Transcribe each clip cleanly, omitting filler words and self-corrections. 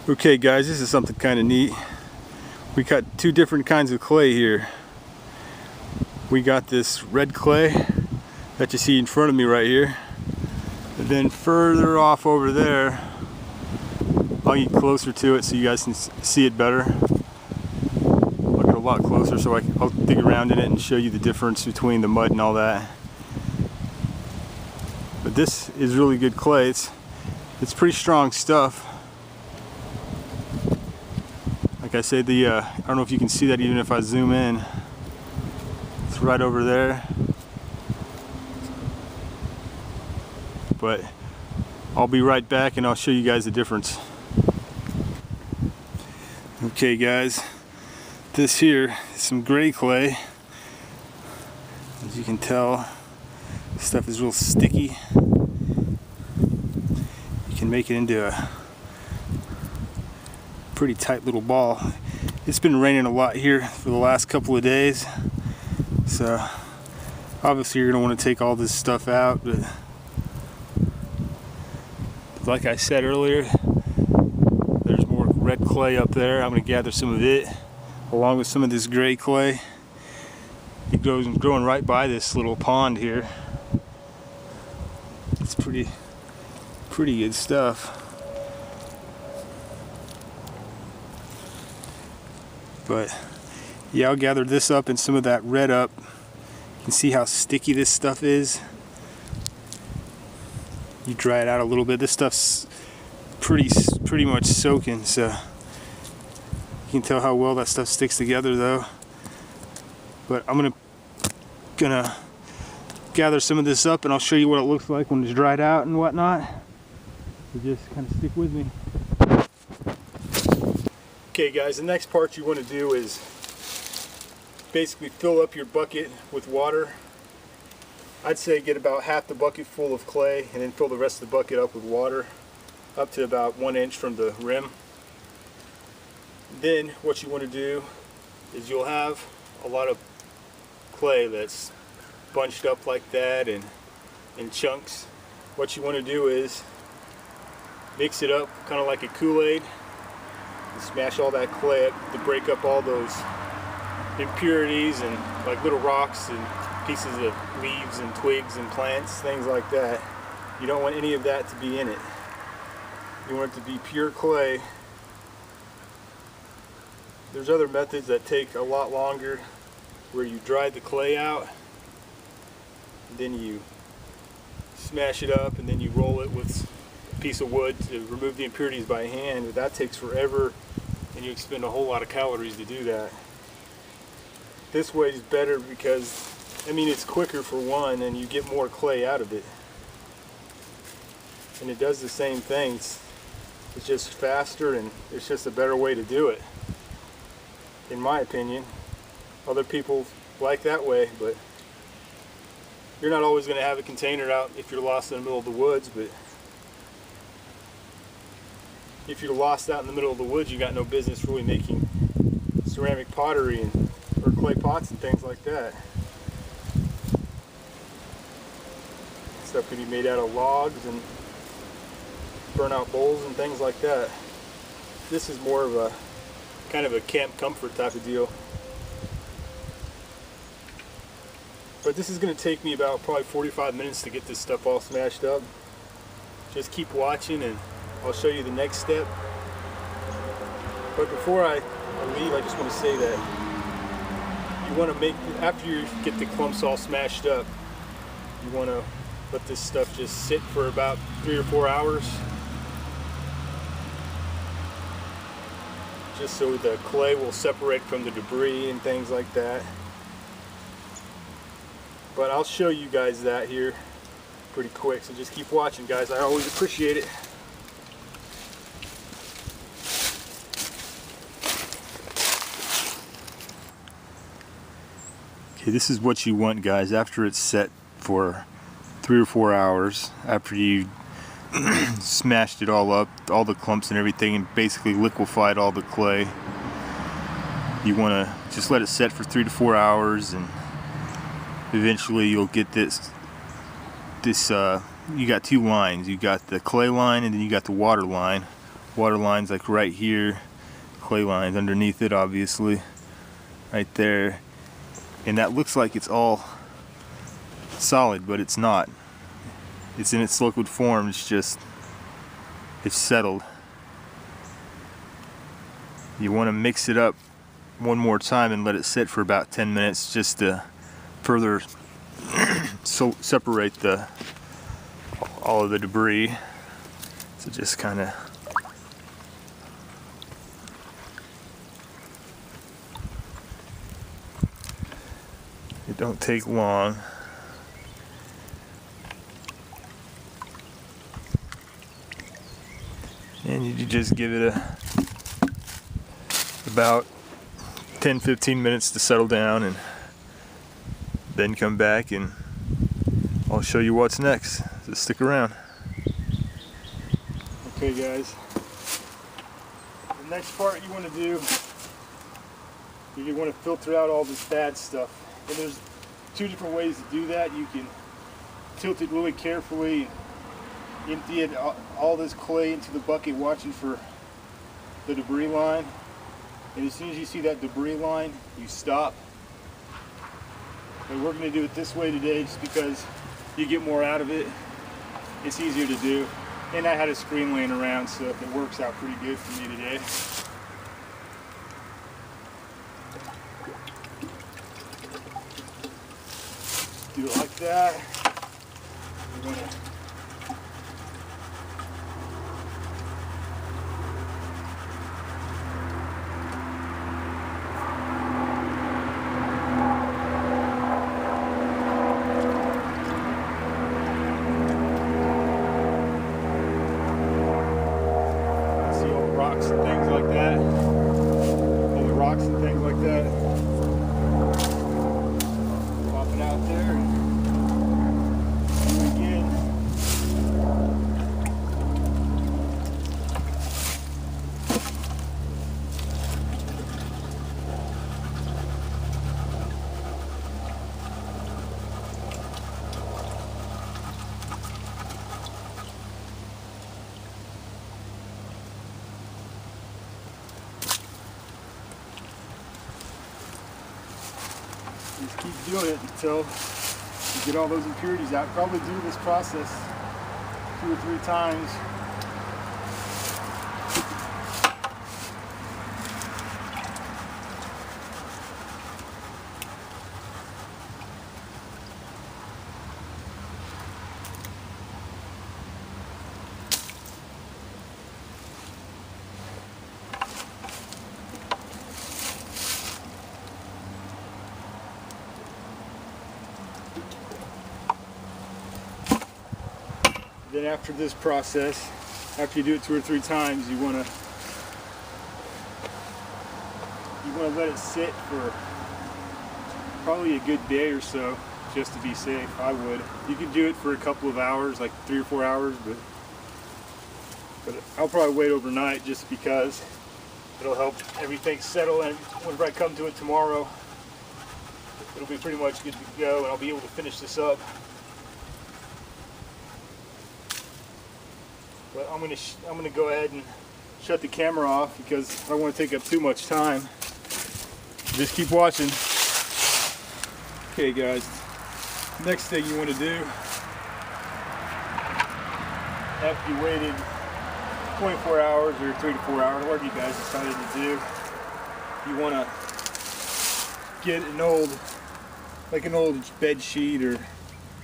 Okay guys, this is something kind of neat. We got two different kinds of clay here. We got this red clay that you see in front of me right here. And then further off over there, I'll get closer to it so you guys can see it better. I'll get a lot closer so I'll dig around in it and show you the difference between the mud and all that. But this is really good clay. It's pretty strong stuff. Like I said, I don't know if you can see that even if I zoom in. It's right over there. But I'll be right back and I'll show you guys the difference. Okay guys, this here is some gray clay. As you can tell, this stuff is real sticky. You can make it into a pretty tight little ball. It's been raining a lot here for the last couple of days, so obviously you're going to want to take all this stuff out, but like I said earlier, there's more red clay up there. I'm going to gather some of it along with some of this gray clay. It goes and growing right by this little pond here. It's pretty good stuff. But yeah, I'll gather this up and some of that red up. You can see how sticky this stuff is. You dry it out a little bit. This stuff's pretty much soaking, so you can tell how well that stuff sticks together though. But I'm gonna gather some of this up and I'll show you what it looks like when it's dried out and whatnot. So just kind of stick with me. Okay guys, the next part you want to do is basically fill up your bucket with water. I'd say get about half the bucket full of clay and then fill the rest of the bucket up with water up to about 1 inch from the rim. Then what you want to do is you'll have a lot of clay that's bunched up like that and in chunks. What you want to do is mix it up kind of like a Kool-Aid. Smash all that clay up to break up all those impurities and like little rocks and pieces of leaves and twigs and plants, things like that. You don't want any of that to be in it. You want it to be pure clay. There's other methods that take a lot longer where you dry the clay out, then you smash it up and then you roll it with a piece of wood to remove the impurities by hand. But that takes forever and you expend a whole lot of calories to do that. This way is better because, I mean, it's quicker for one and you get more clay out of it. And it does the same things. It's just faster and it's just a better way to do it, in my opinion. Other people like that way, but you're not always going to have a container out if you're lost in the middle of the woods. But if you're lost out in the middle of the woods, you got no business really making ceramic pottery or clay pots and things like that. Stuff can be made out of logs and burnout bowls and things like that. This is more of a kind of a camp comfort type of deal. But this is going to take me about probably 45 minutes to get this stuff all smashed up. Just keep watching and I'll show you the next step. But before I leave, I just want to say that you want to make, after you get the clumps all smashed up, you want to let this stuff just sit for about 3 or 4 hours. Just so the clay will separate from the debris and things like that. But I'll show you guys that here pretty quick, so just keep watching guys. I always appreciate it. Okay, this is what you want guys after it's set for 3 or 4 hours, after you smashed it all up, all the clumps and everything, and basically liquefied all the clay. You want to just let it set for 3 to 4 hours, and eventually you'll get this you got two lines. You got the clay line and then you got the water line. water lines like right here, clay lines underneath it obviously, right there. And that looks like it's all solid, but it's not. It's in its liquid form, it's settled. You want to mix it up one more time and let it sit for about 10 minutes just to further separate all of the debris. So just kind of it don't take long. And you just give it about 10-15 minutes to settle down, and then come back and I'll show you what's next. So stick around. Okay guys, the next part you want to do, you want to filter out all this bad stuff. And there's two different ways to do that. You can tilt it really carefully, empty it, all this clay into the bucket, watching for the debris line. And as soon as you see that debris line, you stop. And we're going to do it this way today just because you get more out of it. It's easier to do. And I had a screen laying around, so it works out pretty good for me today. Do it like that. We're gonna rocks and things like that. All the rocks and things like that. Popping out there. And do it again. Just keep doing it until you get all those impurities out. Probably do this process 2 or 3 times. Then after this process, after you do it 2 or 3 times, you want to let it sit for probably a good day or so, just to be safe. I would. You could do it for a couple of hours, like 3 or 4 hours, but I'll probably wait overnight just because it'll help everything settle, and whenever I come to it tomorrow, it'll be pretty much good to go, and I'll be able to finish this up. But I'm gonna go ahead and shut the camera off because I don't want to take up too much time. Just keep watching. Okay guys, next thing you want to do after you waited 24 hours or 3 to 4 hours, whatever you guys decided to do, you want to get an old bed sheet or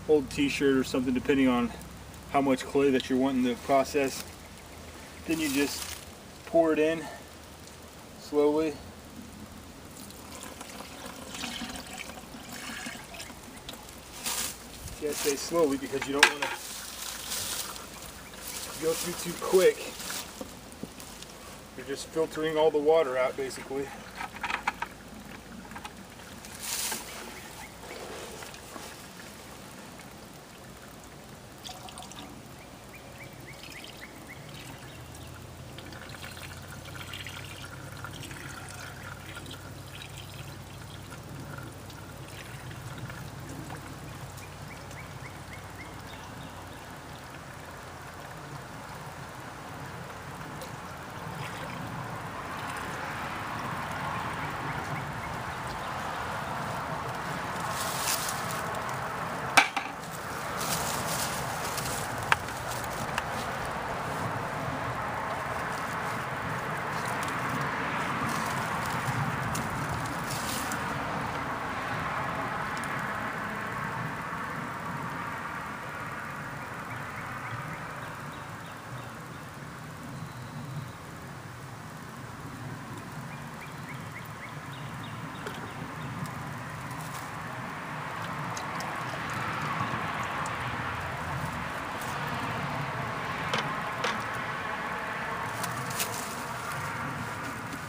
old t-shirt or something, depending on how much clay that you're wanting to process. Then you just pour it in slowly. You gotta say slowly because you don't want to go through too quick. You're just filtering all the water out basically.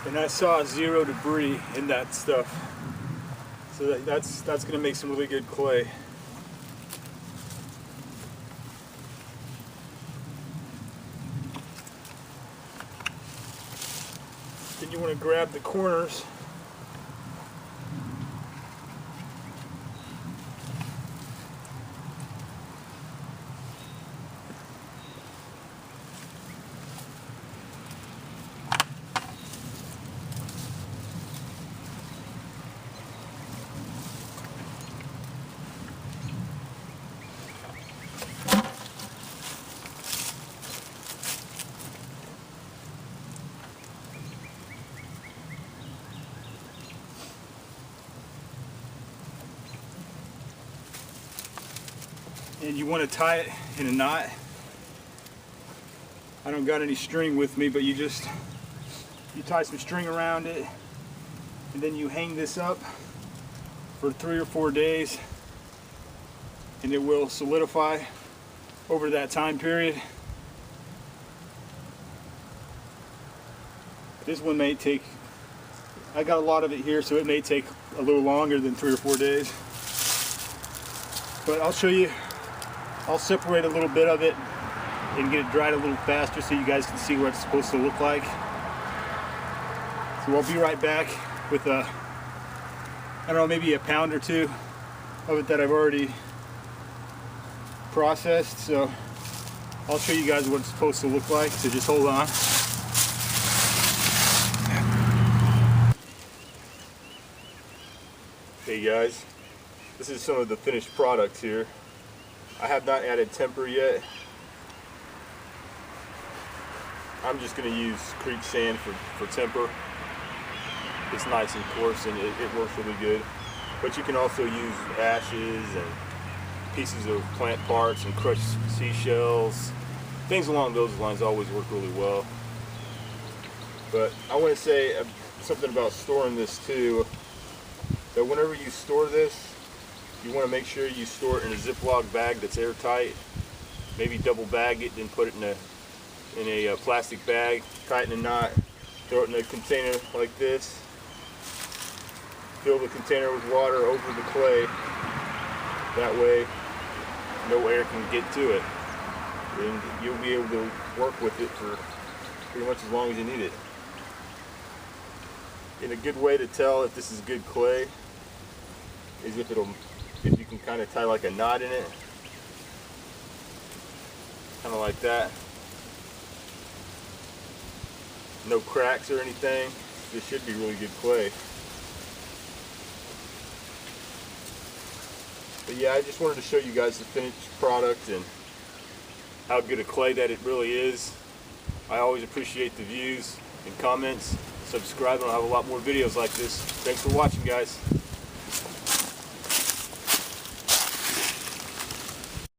And I saw 0 debris in that stuff. So that's going to make some really good clay. Then you want to grab the corners. And you want to tie it in a knot. I don't got any string with me, but you tie some string around it, and then you hang this up for 3 or 4 days, and it will solidify over that time period. This one may take, I got a lot of it here, so it may take a little longer than 3 or 4 days. But I'll show you. I'll separate a little bit of it and get it dried a little faster so you guys can see what it's supposed to look like. So I'll be right back with I don't know, maybe a pound or 2 of it that I've already processed. So I'll show you guys what it's supposed to look like, so just hold on. Hey guys, this is some of the finished product here. I have not added temper yet. I'm just going to use creek sand for temper. It's nice and coarse and it works really good. But you can also use ashes and pieces of plant parts and crushed seashells. Things along those lines always work really well. But I want to say something about storing this too. That whenever you store this, you want to make sure you store it in a Ziploc bag that's airtight. Maybe double bag it, then put it in a plastic bag, tie it in a knot, throw it in a container like this. Fill the container with water over the clay. That way, no air can get to it. And you'll be able to work with it for pretty much as long as you need it. And a good way to tell if this is good clay is if you can kind of tie like a knot in it, kind of like that. No cracks or anything. This should be really good clay. But yeah, I just wanted to show you guys the finished product and how good a clay that it really is. I always appreciate the views and comments. Subscribe and I'll have a lot more videos like this. Thanks for watching, guys.